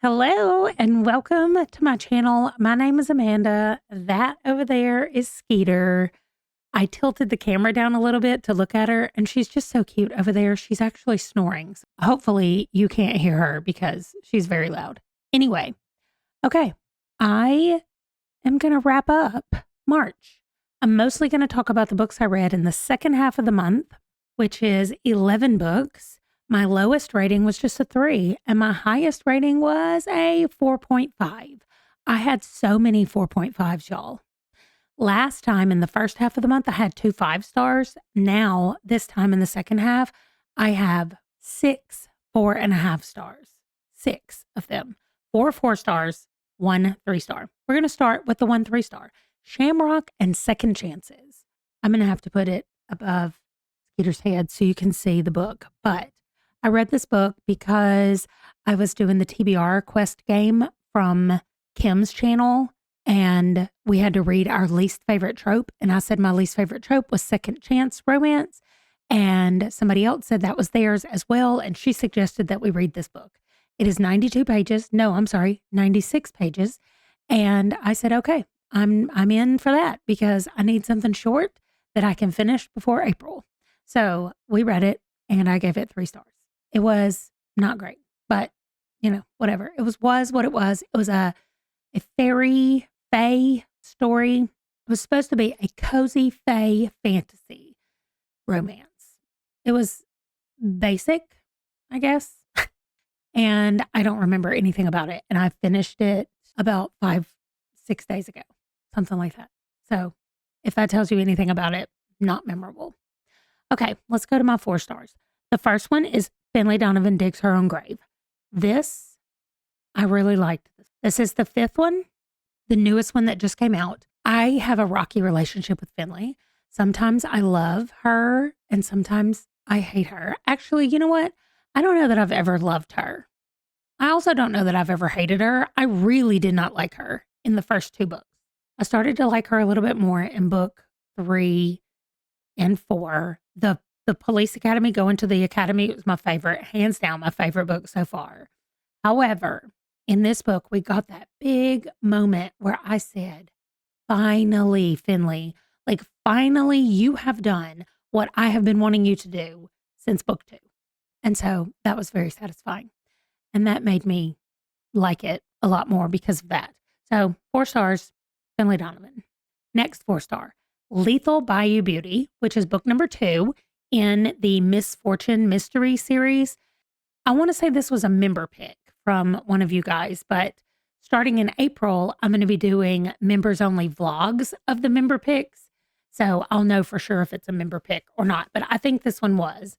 Hello and welcome to my channel. My name is Amanda. That over there is Skeeter. I tilted the camera down a little bit to look at her, and she's just so cute over there. She's actually snoring. So hopefully you can't hear her because she's very loud. Anyway, okay, I am going to wrap up March. I'm mostly going to talk about the books I read in the second half of the month, which is 11 books. My lowest rating was just a 3, and my highest rating was a 4.5. I had so many 4.5s, y'all. Last time in the first half of the month, I had 2 5-stars. Now, this time in the second half, I have 6 4.5 stars. 6 of them. 4 4-stars, 1 3-star. We're going to start with the 1 3-star. Shamrock and Second Chances. I'm going to have to put it above Skeeter's head so you can see the book, but I read this book because I was doing the TBR quest game from Kim's channel, and we had to read our least favorite trope. And I said my least favorite trope was second chance romance. And somebody else said that was theirs as well. And she suggested that we read this book. It is 92 pages. No, I'm sorry, 96 pages. And I said, okay, I'm in for that because I need something short that I can finish before April. So we read it and I gave it 3 stars. It was not great, but whatever. It was what it was. It was a fairy fae story. It was supposed to be a cozy fae fantasy romance. It was basic, I guess. And I don't remember anything about it. And I finished it about 5-6 days ago, something like that. So if that tells you anything about it, not memorable. Okay, let's go to my 4 stars. The first one is Finley Donovan Digs Her Own Grave. This, I really liked. This is the 5th one, the newest one that just came out. I have a rocky relationship with Finley. Sometimes I love her and sometimes I hate her. Actually, you know what? I don't know that I've ever loved her. I also don't know that I've ever hated her. I really did not like her in the first 2 books. I started to like her a little bit more in book 3 and 4. The Police Academy, Going to the Academy, was my favorite, hands down my favorite book so far. However, in this book, we got that big moment where I said, finally, Finley, like finally you have done what I have been wanting you to do since book 2. And so that was very satisfying. And that made me like it a lot more because of that. So 4 stars, Finley Donovan. Next 4-star, Lethal Bayou Beauty, which is book number 2 in the Misfortune Mystery series. I want to say this was a member pick from one of you guys, but starting in April, I'm going to be doing members only vlogs of the member picks. So I'll know for sure if it's a member pick or not, but I think this one was.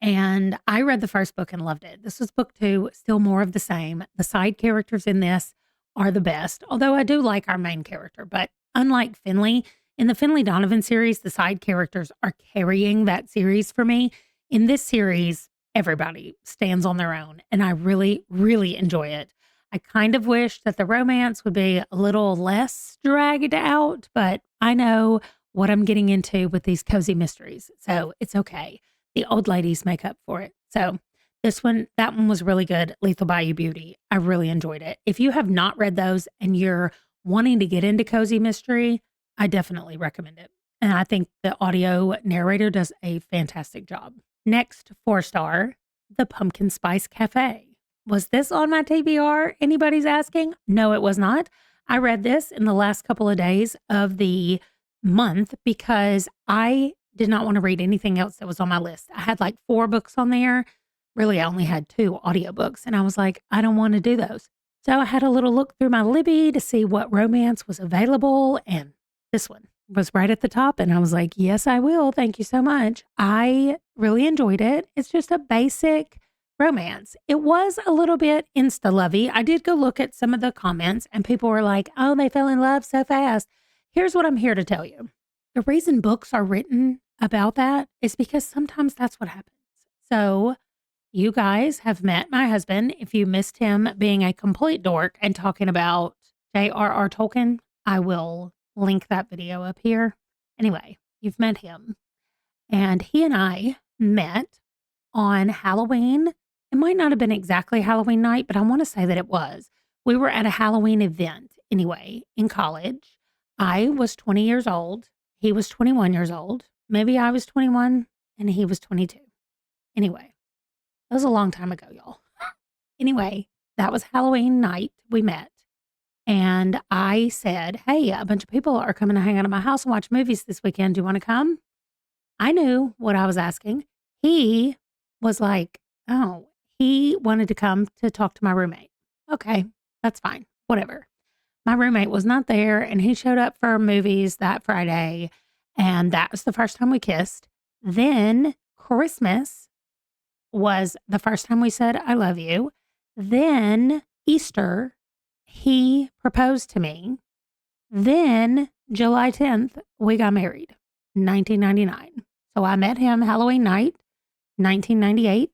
And I read the first book and loved it. This was book 2, still more of the same. The side characters in this are the best, although I do like our main character, but unlike Finley, in the Finley Donovan series, the side characters are carrying that series for me. In this series, everybody stands on their own, and I really, really enjoy it. I kind of wish that the romance would be a little less dragged out, but I know what I'm getting into with these cozy mysteries, so it's okay. The old ladies make up for it. So that one was really good. Lethal Bayou Beauty. I really enjoyed it. If you have not read those and you're wanting to get into cozy mystery, I definitely recommend it. And I think the audio narrator does a fantastic job. Next 4-star, The Pumpkin Spice Cafe. Was this on my TBR? Anybody's asking? No, it was not. I read this in the last couple of days of the month because I did not want to read anything else that was on my list. I had like 4 books on there. Really, I only had 2 audiobooks. And I was like, I don't want to do those. So I had a little look through my Libby to see what romance was available. And this one was right at the top. And I was like, yes, I will. Thank you so much. I really enjoyed it. It's just a basic romance. It was a little bit insta-lovey. I did go look at some of the comments and people were like, oh, they fell in love so fast. Here's what I'm here to tell you. The reason books are written about that is because sometimes that's what happens. So you guys have met my husband. If you missed him being a complete dork and talking about J.R.R. Tolkien, I will link that video up here. Anyway, you've met him. And he and I met on Halloween It might not have been exactly Halloween night, but I want to say that it was. We were at a Halloween event anyway in college. I was 20 years old. He was 21 years old. Maybe I was 21 and he was 22. Anyway, that was a long time ago, y'all. Anyway, that was Halloween night. We met. And I said, hey, a bunch of people are coming to hang out at my house and watch movies this weekend. Do you want to come? I knew what I was asking. He was like, oh, he wanted to come to talk to my roommate. Okay, that's fine. Whatever. My roommate was not there and he showed up for movies that Friday. And that was the first time we kissed. Then Christmas was the first time we said, I love you. Then Easter, he proposed to me. Then July 10th, we got married, 1999. So I met him Halloween night, 1998,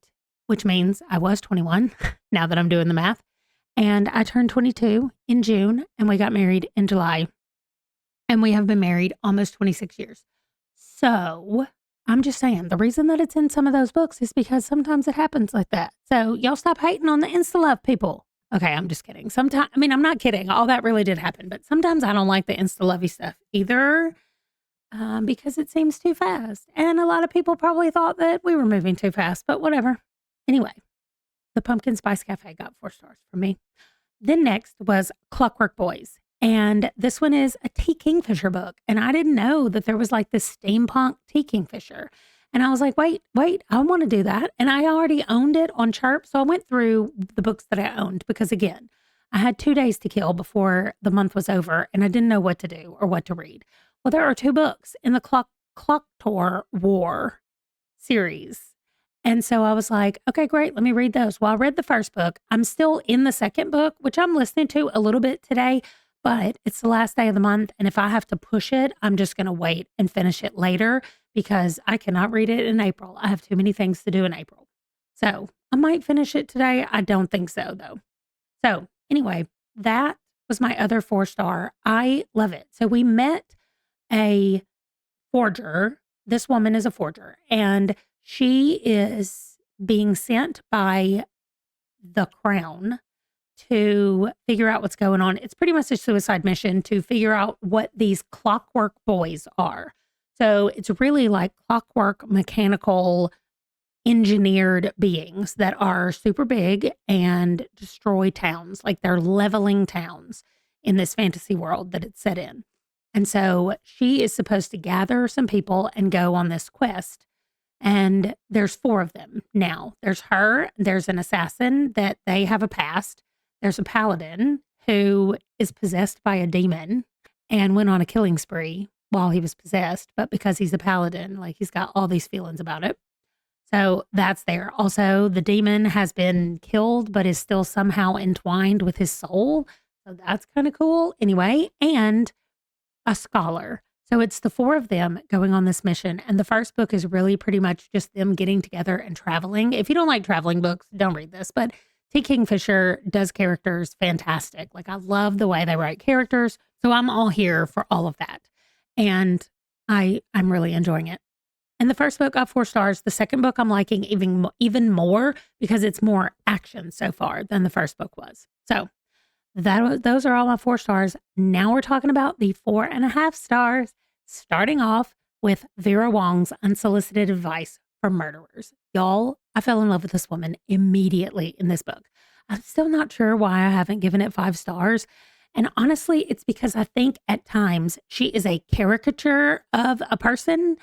which means I was 21 now that I'm doing the math. And I turned 22 in June and we got married in July. And we have been married almost 26 years. So I'm just saying the reason that it's in some of those books is because sometimes it happens like that. So y'all stop hating on the Insta love people. Okay, I'm just kidding. Sometimes, I mean, I'm not kidding. All that really did happen. But sometimes I don't like the Insta lovey stuff either because it seems too fast. And a lot of people probably thought that we were moving too fast, but whatever. Anyway, the Pumpkin Spice Cafe got 4 stars from me. Then next was Clockwork Boys. And this one is a T. Kingfisher book. And I didn't know that there was like this steampunk T. Kingfisher. And I was like, wait, I want to do that. And I already owned it on Chirp. So I went through the books that I owned because, again, I had 2 days to kill before the month was over and I didn't know what to do or what to read. Well, there are 2 books in the Clocktor War series. And so I was like, okay, great. Let me read those. Well, I read the first book. I'm still in the second book, which I'm listening to a little bit today, but it's the last day of the month. And if I have to push it, I'm just going to wait and finish it later because I cannot read it in April. I have too many things to do in April. So I might finish it today. I don't think so, though. So anyway, that was my other 4-star. I love it. So we met a forger. This woman is a forger, and she is being sent by the crown to figure out what's going on. It's pretty much a suicide mission to figure out what these clockwork boys are. So it's really like clockwork, mechanical, engineered beings that are super big and destroy towns. Like they're leveling towns in this fantasy world that it's set in. And so she is supposed to gather some people and go on this quest. And there's 4 of them now. There's her, there's an assassin that they have a past. There's a paladin who is possessed by a demon and went on a killing spree while he was possessed. But because he's a paladin, like he's got all these feelings about it. So that's there. Also, the demon has been killed, but is still somehow entwined with his soul. So that's kind of cool. Anyway, and a scholar. So it's the 4 of them going on this mission. And the first book is really pretty much just them getting together and traveling. If you don't like traveling books, don't read this. But T. Kingfisher does characters fantastic. Like I love the way they write characters. So I'm all here for all of that. And I'm really enjoying it. And the first book got 4 stars. The second book I'm liking even more because it's more action so far than the first book was. So those are all my 4 stars. Now we're talking about the 4.5 stars, starting off with Vera Wong's Unsolicited Advice for Murderers. Y'all, I fell in love with this woman immediately in this book. I'm still not sure why I haven't given it 5 stars. And honestly, it's because I think at times she is a caricature of a person.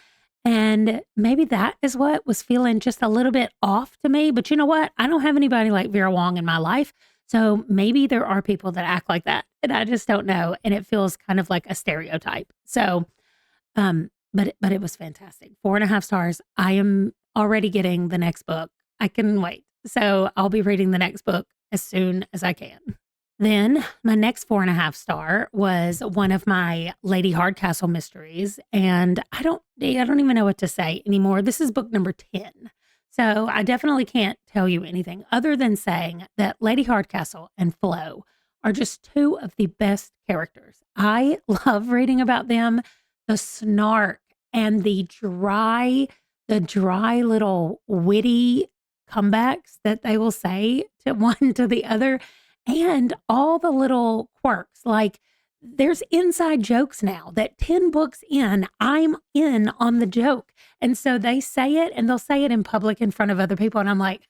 And maybe that is what was feeling just a little bit off to me. But you know what? I don't have anybody like Vera Wong in my life. So maybe there are people that act like that and I just don't know. And it feels kind of like a stereotype. So, but it was fantastic. 4.5 stars. I am already getting the next book. I can wait. So I'll be reading the next book as soon as I can. Then my next 4.5 star was one of my Lady Hardcastle mysteries. And I don't even know what to say anymore. This is book number 10. So I definitely can't tell you anything other than saying that Lady Hardcastle and Flo are just 2 of the best characters. I love reading about them. The snark and the dry little witty comebacks that they will say to one to the other, and all the little quirks. Like, there's inside jokes now that 10 books in, I'm in on the joke. And so they say it and they'll say it in public in front of other people. And I'm like,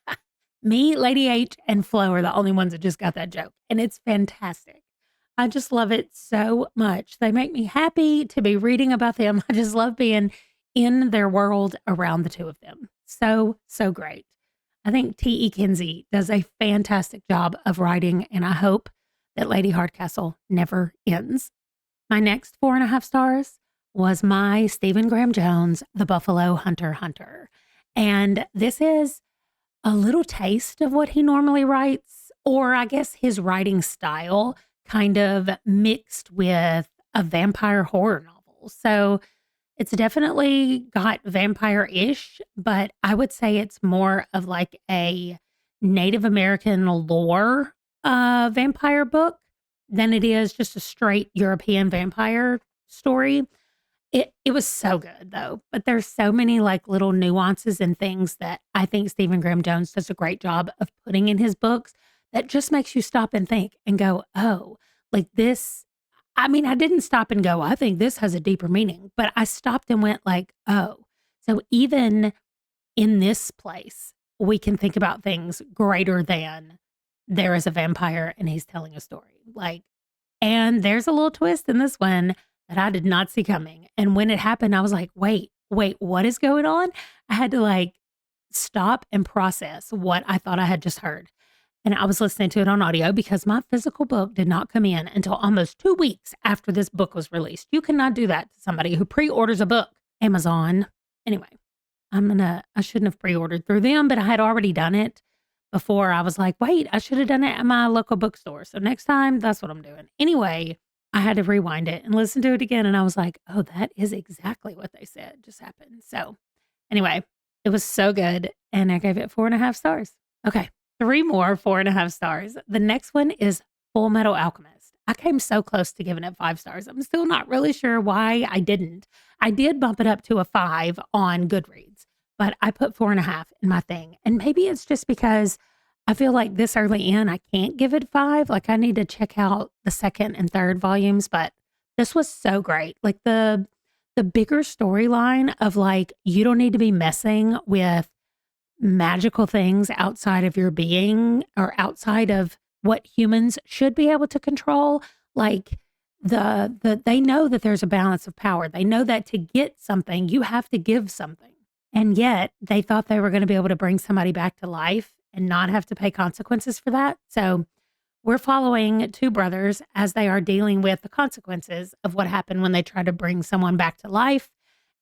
me, Lady H, and Flo are the only ones that just got that joke. And it's fantastic. I just love it so much. They make me happy to be reading about them. I just love being in their world around the two of them. So, so great. I think T.E. Kinsey does a fantastic job of writing, and I hope that Lady Hardcastle never ends. My next 4.5 stars was my Stephen Graham Jones, The Buffalo Hunter. And this is a little taste of what he normally writes, or I guess his writing style, kind of mixed with a vampire horror novel. So it's definitely got vampire-ish, but I would say it's more of like a Native American lore vampire book than it is just a straight European vampire story. It was so good though, but there's so many like little nuances and things that I think Stephen Graham Jones does a great job of putting in his books that just makes you stop and think and go, oh, like this. I mean, I didn't stop and go, I think this has a deeper meaning, but I stopped and went like, oh, so even in this place, we can think about things greater than there is a vampire and he's telling a story. Like, and there's a little twist in this one that I did not see coming. And when it happened, I was like, wait, what is going on? I had to like stop and process what I thought I had just heard. And I was listening to it on audio because my physical book did not come in until almost 2 weeks after this book was released. You cannot do that to somebody who pre-orders a book. Amazon. Anyway, I shouldn't have pre-ordered through them, but I had already done it before. I was like, wait, I should have done it at my local bookstore. So next time, that's what I'm doing. Anyway, I had to rewind it and listen to it again. And I was like, oh, that is exactly what they said just happened. So anyway, it was so good. And I gave it 4.5 stars. Okay. 3 more 4.5 stars. The next one is Full Metal Alchemist. I came so close to giving it 5 stars. I'm still not really sure why I didn't. I did bump it up to a 5 on Goodreads, but I put 4.5 in my thing. And maybe it's just because I feel like this early in, I can't give it 5. Like I need to check out the second and third volumes, but this was so great. Like the bigger storyline of like, you don't need to be messing with magical things outside of your being or outside of what humans should be able to control. Like they know that there's a balance of power. They know that to get something, you have to give something. And yet they thought they were going to be able to bring somebody back to life and not have to pay consequences for that. So we're following 2 brothers as they are dealing with the consequences of what happened when they try to bring someone back to life.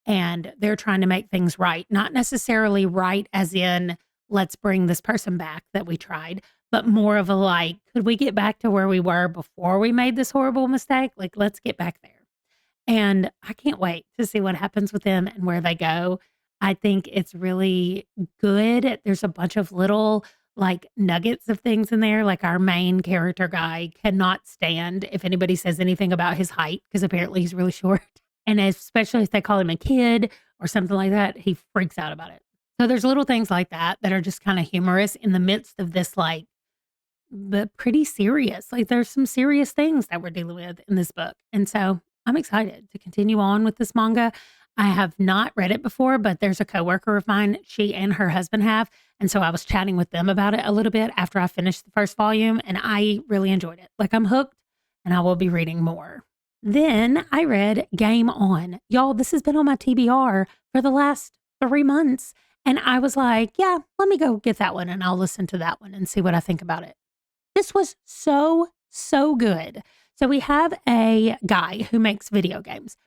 And they're trying to make things right, not necessarily right as in, let's bring this person back that we tried, but more of a like, could we get back to where we were before we made this horrible mistake? Like, let's get back there. And I can't wait to see what happens with them and where they go. I think it's really good. There's a bunch of little like nuggets of things in there. Like our main character guy cannot stand if anybody says anything about his height because apparently he's really short. And especially if they call him a kid or something like that, he freaks out about it. So there's little things like that that are just kind of humorous in the midst of this, like, but pretty serious. Like there's some serious things that we're dealing with in this book. And so I'm excited to continue on with this manga. I have not read it before, but there's a coworker of mine, she and her husband have. And so I was chatting with them about it a little bit after I finished the first volume, and I really enjoyed it. Like I'm hooked and I will be reading more. Then I read Game On. Y'all, this has been on my TBR for the last 3 months. And I was like, yeah, let me go get that one and I'll listen to that one and see what I think about it. This was so, so good. So we have a guy who makes video games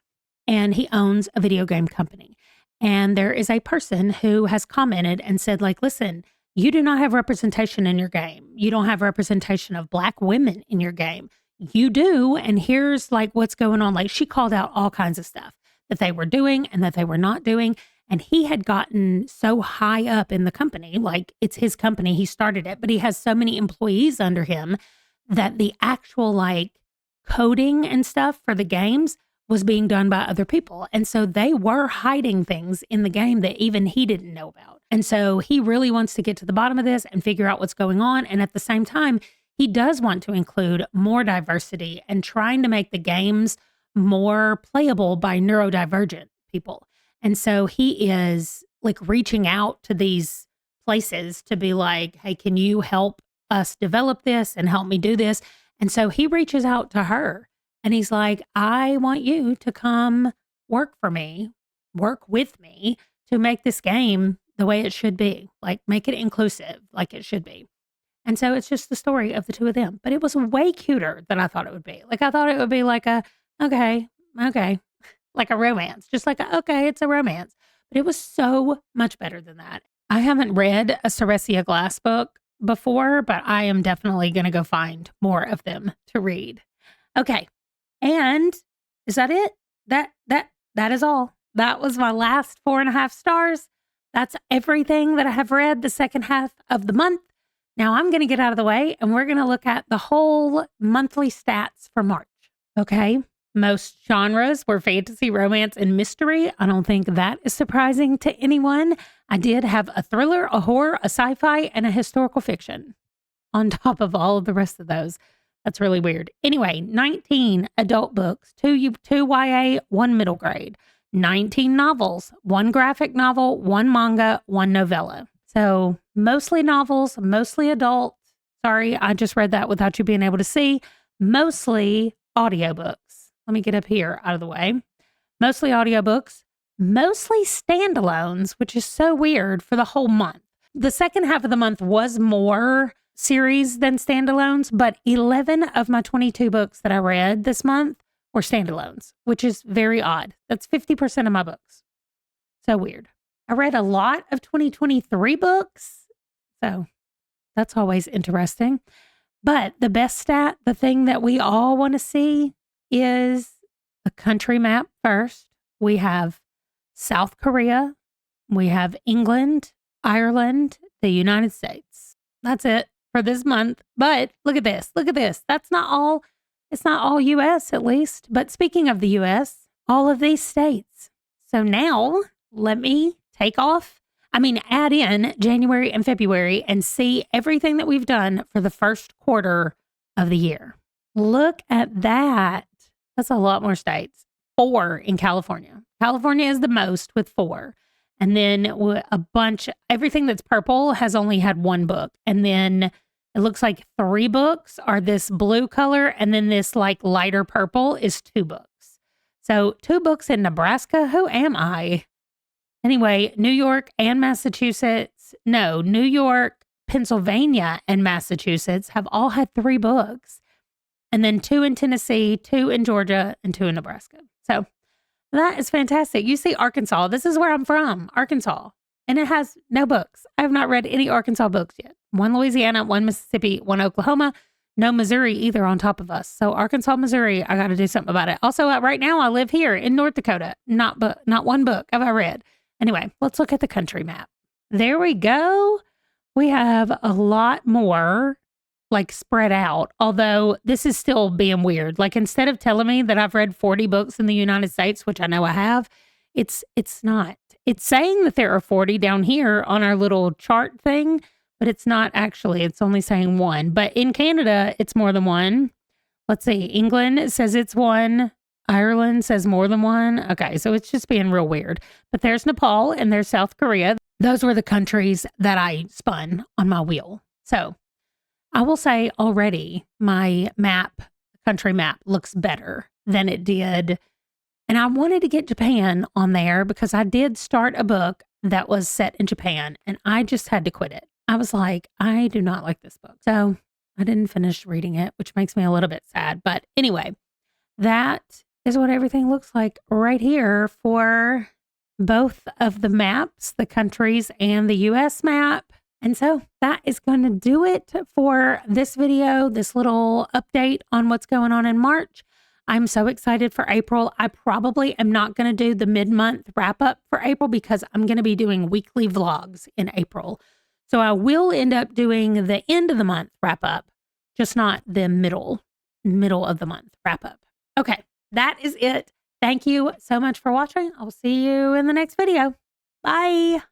and he owns a video game company. And there is a person who has commented and said, like, listen, you do not have representation in your game. You don't have representation of Black women in your game. You do. And here's like what's going on. Like she called out all kinds of stuff that they were doing and that they were not doing. And he had gotten so high up in the company, like it's his company, he started it, but he has so many employees under him that the actual like coding and stuff for the games was being done by other people. And so they were hiding things in the game that even he didn't know about. And so he really wants to get to the bottom of this and figure out what's going on. And at the same time, he does want to include more diversity and trying to make the games more playable by neurodivergent people. And so he is like reaching out to these places to be like, hey, can you help us develop this and help me do this? And so he reaches out to her and he's like, I want you to come work for me, work with me to make this game the way it should be, like make it inclusive like it should be. And so it's just the story of the two of them, but it was way cuter than I thought it would be. Like I thought it would be like a, okay, like a romance, just like, okay, it's a romance. But it was so much better than that. I haven't read a Ceresia Glass book before, but I am definitely going to go find more of them to read. Okay. And is that it? That is all. That was my last 4.5 stars. That's everything that I have read the second half of the month. Now I'm going to get out of the way and we're going to look at the whole monthly stats for March. Okay. Most genres were fantasy, romance, and mystery. I don't think that is surprising to anyone. I did have a thriller, a horror, a sci-fi, and a historical fiction on top of all of the rest of those. That's really weird. Anyway, 19 adult books, 2 YA, 1 middle grade, 19 novels, 1 graphic novel, 1 manga, 1 novella. So mostly novels, mostly adult. Sorry, I just read that without you being able to see. Mostly audiobooks. Let me get up here out of the way. Mostly audiobooks, mostly standalones, which is so weird for the whole month. The second half of the month was more series than standalones, but 11 of my 22 books that I read this month were standalones, which is very odd. That's 50% of my books. So weird. I read a lot of 2023 books, so that's always interesting. But the best stat, the thing that we all want to see is a country map first. We have South Korea, we have England, Ireland, the United States. That's it for this month. But look at this. Look at this. That's not all. It's not all US at least. But speaking of the US, all of these states. So now let me add in January and February and see everything that we've done for the first quarter of the year. Look at that. That's a lot more states. 4 in California. California is the most with 4. And then a bunch, everything that's purple has only had 1 book. And then it looks like 3 books are this blue color. And then this like lighter purple is 2 books. So 2 books in Nebraska. Who am I? Anyway, New York, Pennsylvania, and Massachusetts have all had 3 books. And then 2 in Tennessee, 2 in Georgia, and 2 in Nebraska. So that is fantastic. You see Arkansas. This is where I'm from, Arkansas. And it has no books. I have not read any Arkansas books yet. 1 Louisiana, 1 Mississippi, 1 Oklahoma, no Missouri either on top of us. So Arkansas, Missouri, I got to do something about it. Also, right now I live here in North Dakota. Not 1 book have I read. Anyway, let's look at the country map. There we go. We have a lot more like spread out, although this is still being weird. Like instead of telling me that I've read 40 books in the United States, which I know I have, it's not. It's saying that there are 40 down here on our little chart thing, but it's not actually. It's only saying 1. But in Canada, it's more than 1. Let's see. England says it's 1. Ireland says more than 1. Okay, so it's just being real weird. But there's Nepal and there's South Korea. Those were the countries that I spun on my wheel. So I will say already my country map looks better than it did. And I wanted to get Japan on there because I did start a book that was set in Japan and I just had to quit it. I was like, I do not like this book. So I didn't finish reading it, which makes me a little bit sad. But anyway, that is what everything looks like right here for both of the maps, the countries and the US map. And so that is going to do it for this video, this little update on what's going on in March. I'm so excited for April. I probably am not going to do the mid-month wrap-up for April because I'm going to be doing weekly vlogs in April. So I will end up doing the end of the month wrap-up, just not the middle of the month wrap-up. Okay, that is it. Thank you so much for watching. I'll see you in the next video. Bye.